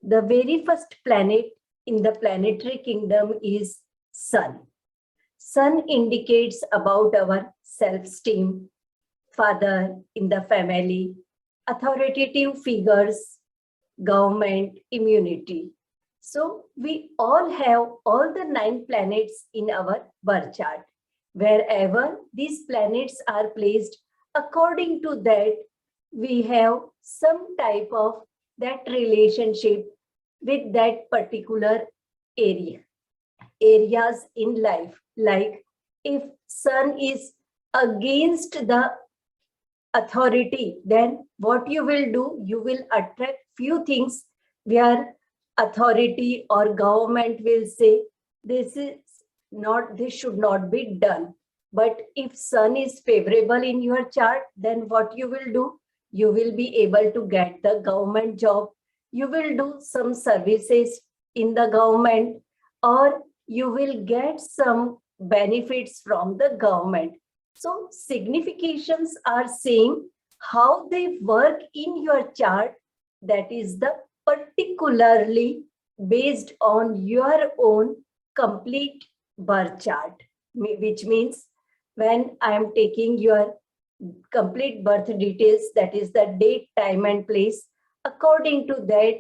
The very first planet in the planetary kingdom is Sun. Sun indicates about our self-esteem, father in the family, authoritative figures, government, immunity. So we all have all the 9 planets in our birth chart. Wherever these planets are placed, according to that, we have some type of that relationship with that particular areas in life. Like if Sun is against the authority, then what you will do, you will attract few things where authority or government will say this should not be done. But if Sun is favorable in your chart, then what you will do, you will be able to get the government job, you will do some services in the government, or you will get some benefits from the government. So significations are same, how they work in your chart, that is the particularly based on your own complete birth chart, which means when I am taking your complete birth details, that is the date, time and place, according to that,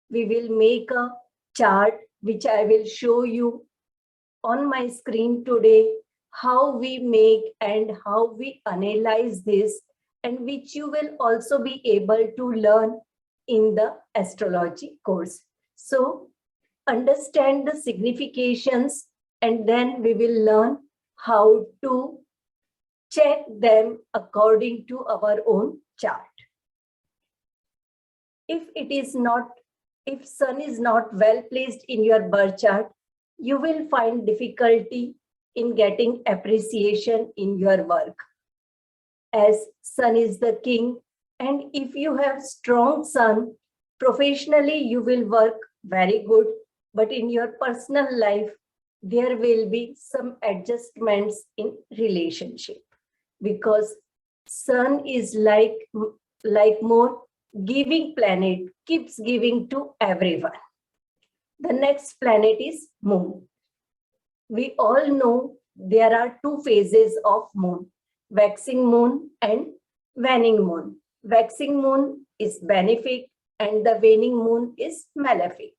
we will make a chart which I will show you on my screen today, how we make and how we analyze this, and which you will also be able to learn in the astrology course. So understand the significations, and then we will learn how to check them according to our own chart. If Sun is not well placed in your birth chart, you will find difficulty in getting appreciation in your work, as Sun is the king. And if you have strong Sun, professionally you will work very good, but in your personal life, there will be some adjustments in relationship, because Sun is like more giving planet, keeps giving to everyone. The next planet is Moon. We all know there are 2 phases of Moon, waxing moon and waning moon. Waxing moon is benefic and the waning moon is malefic.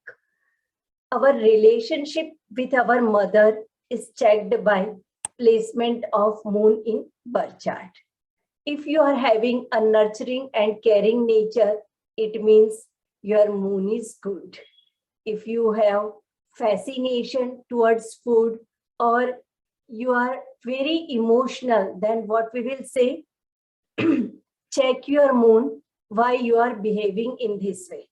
Our relationship with our mother is checked by placement of moon in birth chart. If you are having a nurturing and caring nature, it means your moon is good. If you have fascination towards food, or you are very emotional, then what we will say, check your moon, why you are behaving in this way.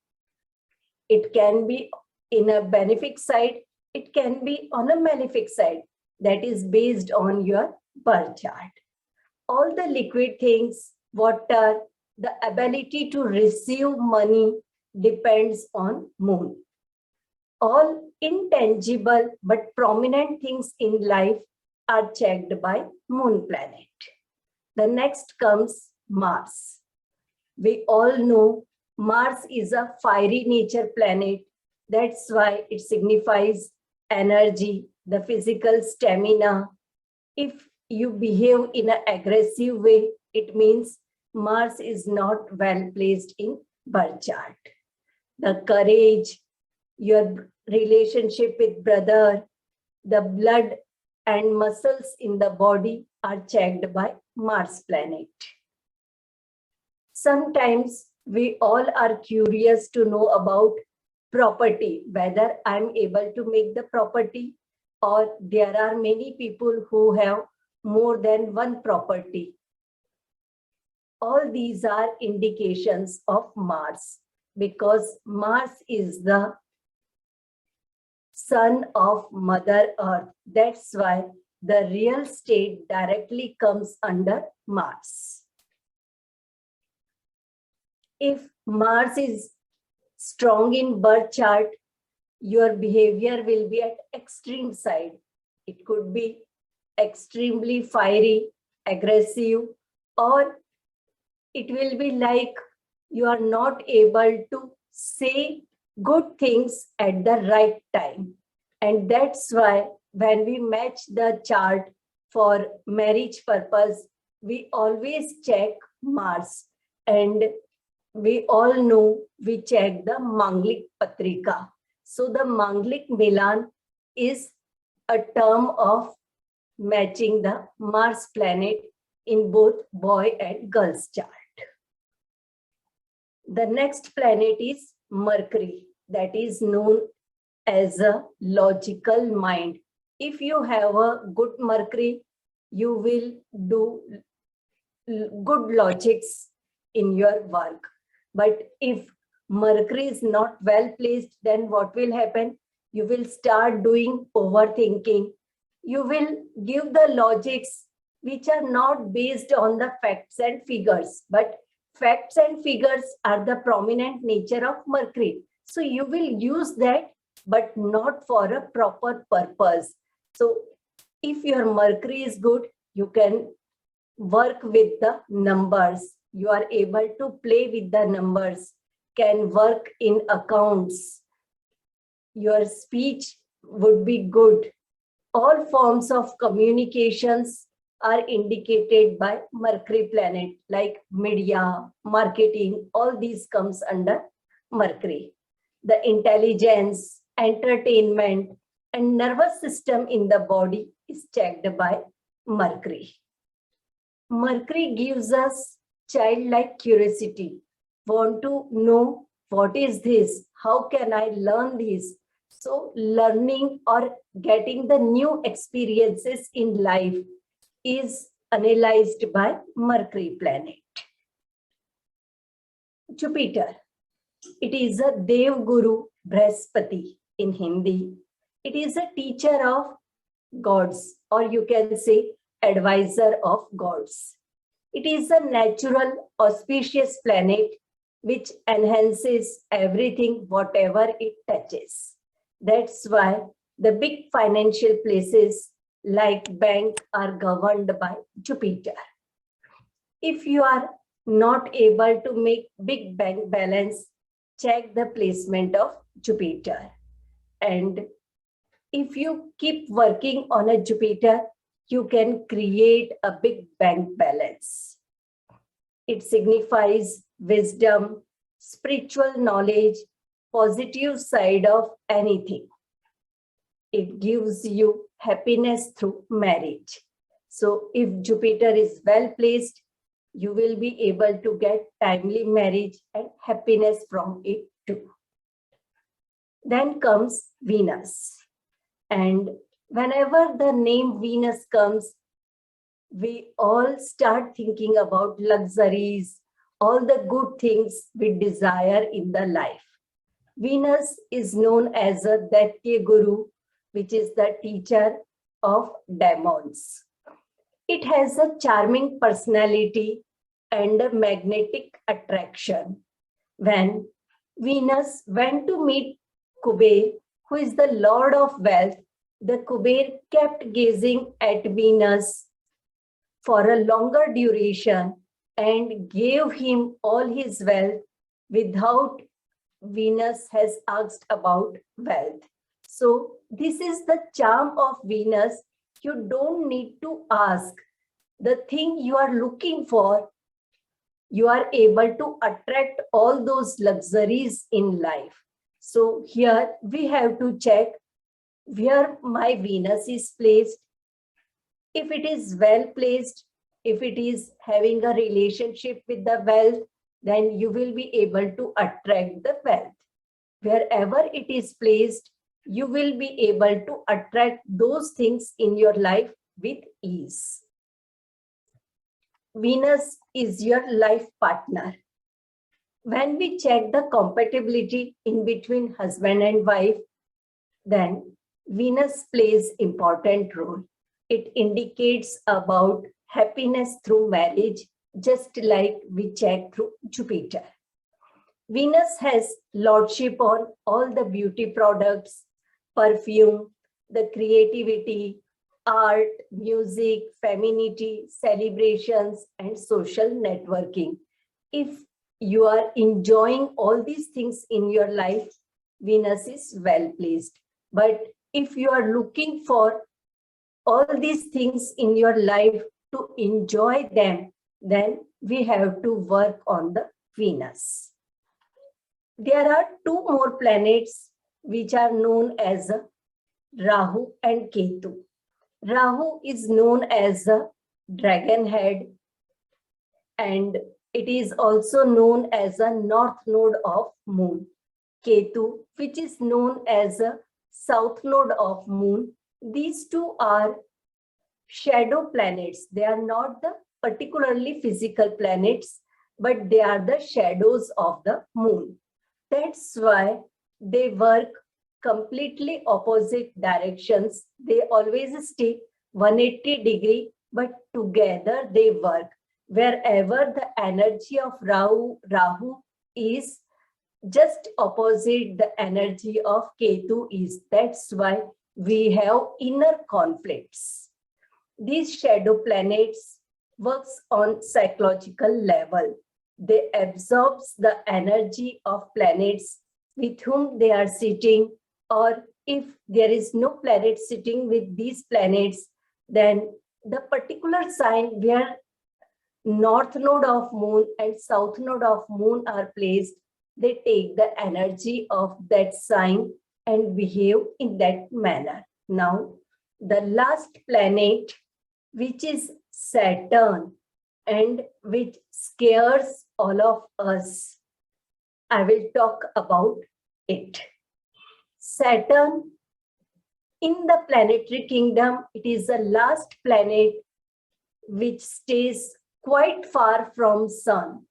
It can be in a benefic side, it can be on a malefic side, that is based on your birth chart. All the liquid things, water, the ability to receive money depends on moon. All intangible but prominent things in life are checked by moon planet. The next comes Mars. We all know Mars is a fiery nature planet. That's why it signifies energy, the physical stamina. If you behave in an aggressive way, it means Mars is not well placed in birth chart. The courage, your relationship with brother, the blood and muscles in the body are checked by Mars planet. Sometimes we all are curious to know about property, whether I'm able to make the property, or there are many people who have more than one property. All these are indications of Mars, because Mars is the son of Mother Earth. That's why the real state directly comes under Mars. If Mars is strong in birth chart, your behavior will be at extreme side. It could be extremely fiery, aggressive, or it will be like you are not able to say good things at the right time. And that's why when we match the chart for marriage purpose, we always check Mars. And we all know we check the Manglik Patrika. So the Manglik Milan is a term of matching the Mars planet in both boy and girl's chart. The next planet is Mercury, that is known as a logical mind. If you have a good Mercury, you will do good logics in your work. But if Mercury is not well placed, then what will happen? You will start doing overthinking. You will give the logics which are not based on the facts and figures, but facts and figures are the prominent nature of Mercury. So you will use that, but not for a proper purpose. So if your Mercury is good, you can work with the numbers. You are able to play with the numbers, can work in accounts. Your speech would be good. All forms of communications are indicated by Mercury planet, like media, marketing, all these comes under Mercury. The intelligence, entertainment, and nervous system in the body is checked by Mercury. Mercury gives us childlike curiosity, want to know what is this, how can I learn this? So learning or getting the new experiences in life is analyzed by Mercury planet. Jupiter, it is a Dev Guru Brihaspati in Hindi. It is a teacher of gods, or you can say advisor of gods. It is a natural auspicious planet which enhances everything, whatever it touches. That's why the big financial places like bank are governed by Jupiter. If you are not able to make big bank balance, check the placement of Jupiter. And if you keep working on a Jupiter, you can create a big bank balance. It signifies wisdom, spiritual knowledge, positive side of anything. It gives you happiness through marriage. So if Jupiter is well placed, you will be able to get timely marriage and happiness from it too. Then comes Venus. And whenever the name Venus comes, we all start thinking about luxuries, all the good things we desire in the life. Venus is known as a Daitya Guru, which is the teacher of demons. It has a charming personality and a magnetic attraction. When Venus went to meet Kuber, who is the Lord of Wealth, the Kuber kept gazing at Venus for a longer duration and gave him all his wealth without Venus has asked about wealth. So this is the charm of Venus. You don't need to ask. The thing you are looking for, you are able to attract all those luxuries in life. So here we have to check where my Venus is placed. If it is well placed, if it is having a relationship with the wealth, then you will be able to attract the wealth. Wherever it is placed, you will be able to attract those things in your life with ease. Venus is your life partner. When we check the compatibility in between husband and wife, then Venus plays important role. It indicates about happiness through marriage, just like we check through Jupiter. Venus has lordship on all the beauty products, perfume, the creativity, art, music, femininity, celebrations, and social networking. If you are enjoying all these things in your life, Venus is well placed. But if you are looking for all these things in your life to enjoy them, then we have to work on the Venus. There are two more planets which are known as Rahu and Ketu. Rahu is known as a dragon head, and it is also known as a north node of moon. Ketu, which is known as a south node of moon. These two are shadow planets. They are not the particularly physical planets, but they are the shadows of the moon. That's why they work completely opposite directions. They always stay 180 degree, but together they work. Wherever the energy of Rahu is, just opposite the energy of Ketu is. That's why we have inner conflicts. These shadow planets works on psychological level. They absorb the energy of planets with whom they are sitting, or if there is no planet sitting with these planets, then the particular sign where north node of moon and south node of moon are placed, they take the energy of that sign and behave in that manner. Now, the last planet, which is Saturn, and which scares all of us, I will talk about it. Saturn, in the planetary kingdom, it is the last planet which stays quite far from Sun.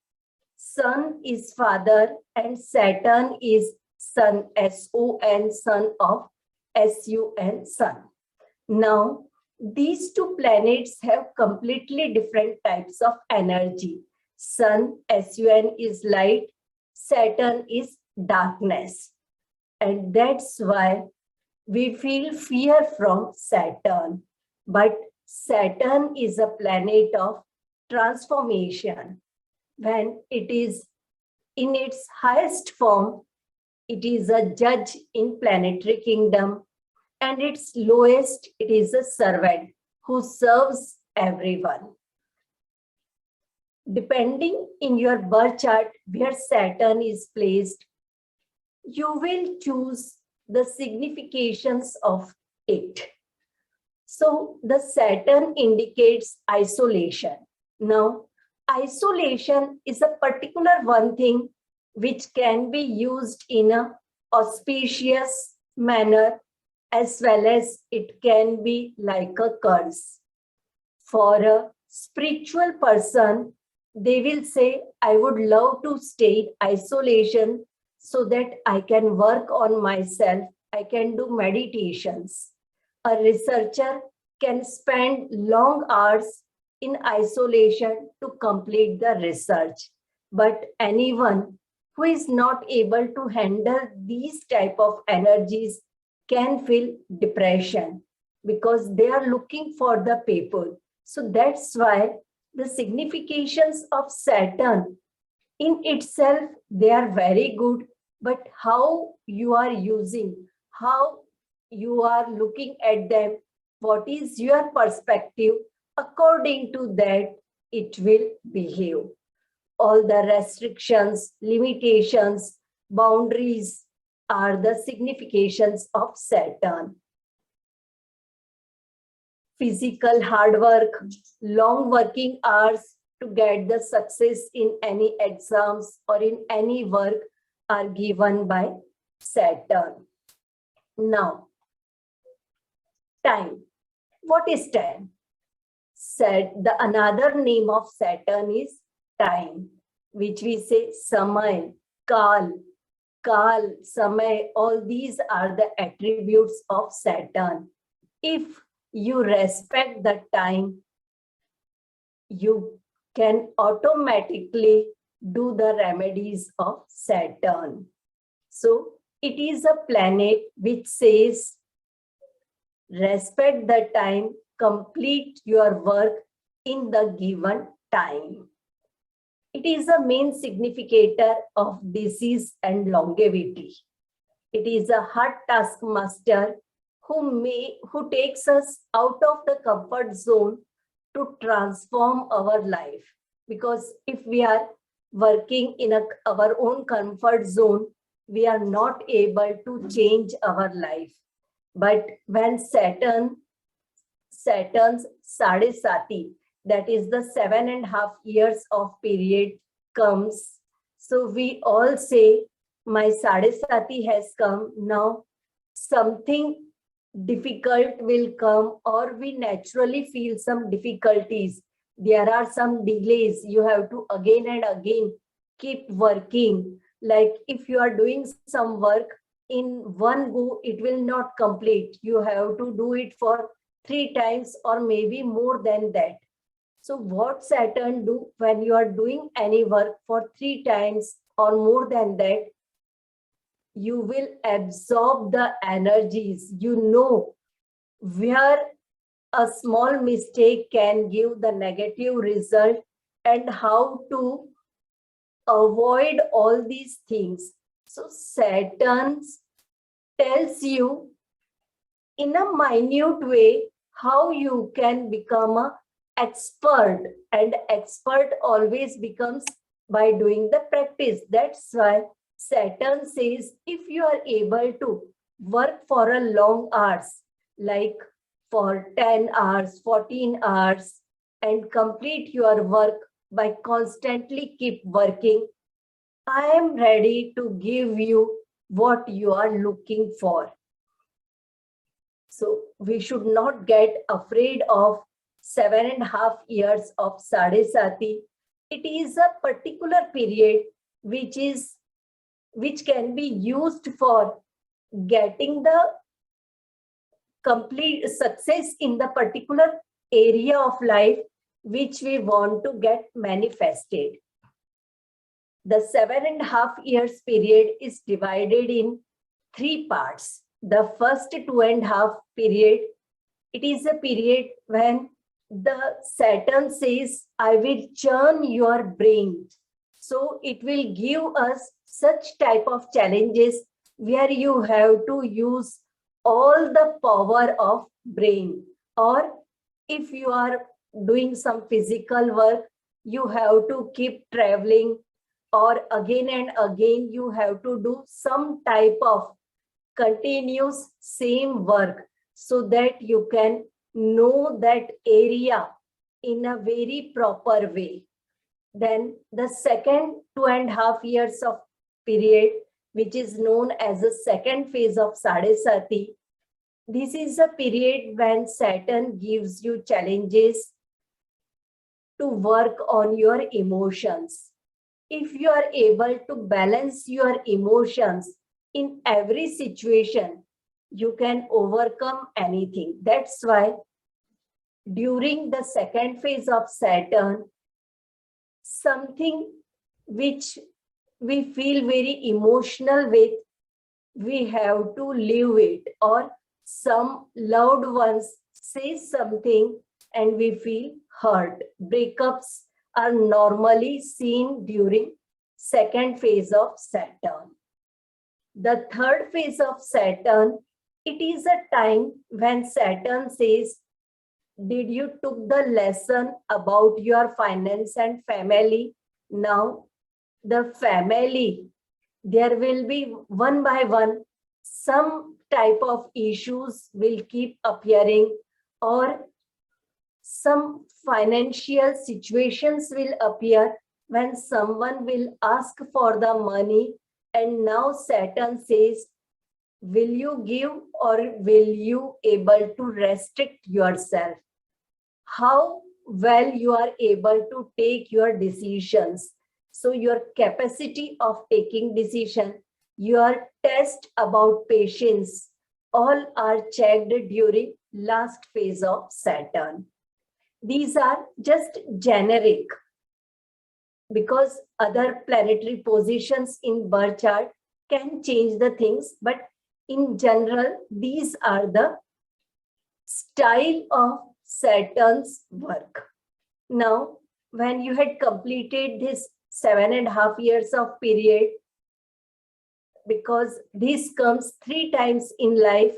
Sun is father and Saturn is son, S-O-N, son of S-U-N, sun. Now, these two planets have completely different types of energy. Sun, S-U-N, is light, Saturn is darkness. And that's why we feel fear from Saturn. But Saturn is a planet of transformation. When it is in its highest form, it is a judge in planetary kingdom, and its lowest, it is a servant who serves everyone. Depending in your birth chart where Saturn is placed, you will choose the significations of it. So the Saturn indicates isolation. Now, isolation is a particular one thing which can be used in an auspicious manner, as well as it can be like a curse. For a spiritual person, they will say, I would love to stay in isolation so that I can work on myself, I can do meditations. A researcher can spend long hours in isolation to complete the research. But anyone who is not able to handle these type of energies can feel depression because they are looking for the people. So that's why the significations of Saturn in itself, they are very good, but how you are using, how you are looking at them, what is your perspective, according to that, it will behave. All the restrictions, limitations, boundaries are the significations of Saturn. Physical hard work, long working hours to get the success in any exams or in any work are given by Saturn. Now, time. What is time? Another name of Saturn is time, which we say Samay, Kal, Samay, all these are the attributes of Saturn. If you respect the time, you can automatically do the remedies of Saturn. So it is a planet which says, respect the time, complete your work in the given time. It is a main significator of disease and longevity. It is a hard taskmaster who takes us out of the comfort zone to transform our life. Because if we are working in our own comfort zone, we are not able to change our life. But when Saturn's Sadesati, that is the 7.5 years of period comes, so we all say, my Sadesati has come, now something difficult will come, or we naturally feel some difficulties. There are some delays. You have to again and again keep working. Like if you are doing some work in one go, it will not complete. You have to do it for 3 times or maybe more than that. So what Saturn do when you are doing any work for 3 times or more than that? You will absorb the energies. You know where a small mistake can give the negative result and how to avoid all these things. So Saturn tells you in a minute way how you can become an expert, and expert always becomes by doing the practice. That's why Saturn says if you are able to work for a long hours, like for 10 hours, 14 hours, and complete your work by constantly keep working, I am ready to give you what you are looking for. So we should not get afraid of 7.5 years of Sadesati. It is a particular period which can be used for getting the complete success in the particular area of life which we want to get manifested. The 7.5 years period is divided in 3 parts. The first 2.5 period, it is a period when the Saturn says, I will churn your brain. So it will give us such type of challenges where you have to use all the power of brain. Or if you are doing some physical work, you have to keep traveling, or again and again you have to do some type of continuous same work so that you can know that area in a very proper way. Then the second 2.5 years of period, which is known as the second phase of Sadesati, this is a period when Saturn gives you challenges to work on your emotions. If you are able to balance your emotions in every situation, you can overcome anything. That's why during the second phase of Saturn, something which we feel very emotional with, we have to live it. Or some loved ones say something and we feel hurt. Breakups are normally seen during second phase of Saturn. The third phase of Saturn, it is a time when Saturn says, did you took the lesson about your finance and family? Now the family, there will be one by one, some type of issues will keep appearing, or some financial situations will appear when someone will ask for the money. And now Saturn says, will you give or will you able to restrict yourself? How well you are able to take your decisions. So your capacity of taking decision, your test about patience, all are checked during last phase of Saturn. These are just generic, because other planetary positions in birth chart can change the things, but in general, these are the style of Saturn's work. Now, when you had completed this 7.5 years of period, because this comes 3 times in life.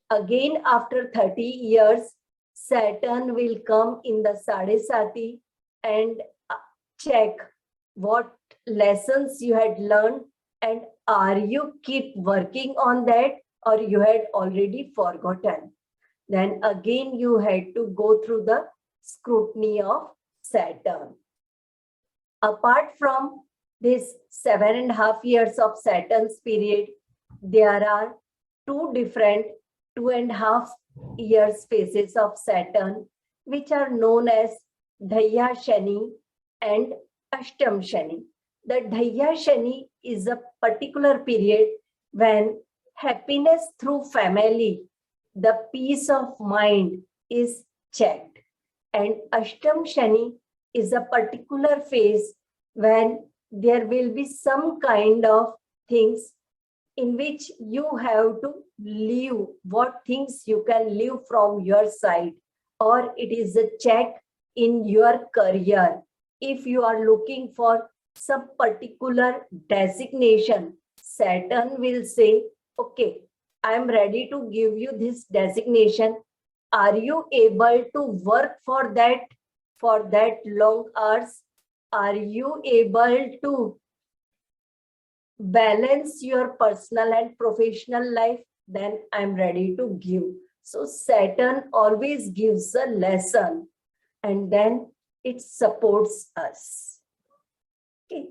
Again, after 30 years, Saturn will come in the Sadesati and check what lessons you had learned and are you keep working on that or you had already forgotten. Then again, you had to go through the scrutiny of Saturn. Apart from this 7.5 years of Saturn's period, there are 2.5 years phases of Saturn, which are known as Dhaya Shani and Ashtam Shani. The Dhaya Shani is a particular period when happiness through family, the peace of mind is checked. And Ashtam Shani is a particular phase when there will be some kind of things in which you have to leave what things you can leave from your side, or it is a check in your career. If you are looking for some particular designation, Saturn will say, okay, I am ready to give you this designation. Are you able to work for that long hours? Are you able to balance your personal and professional life? Then I'm ready to give. So Saturn always gives a lesson and then it supports us. Okay.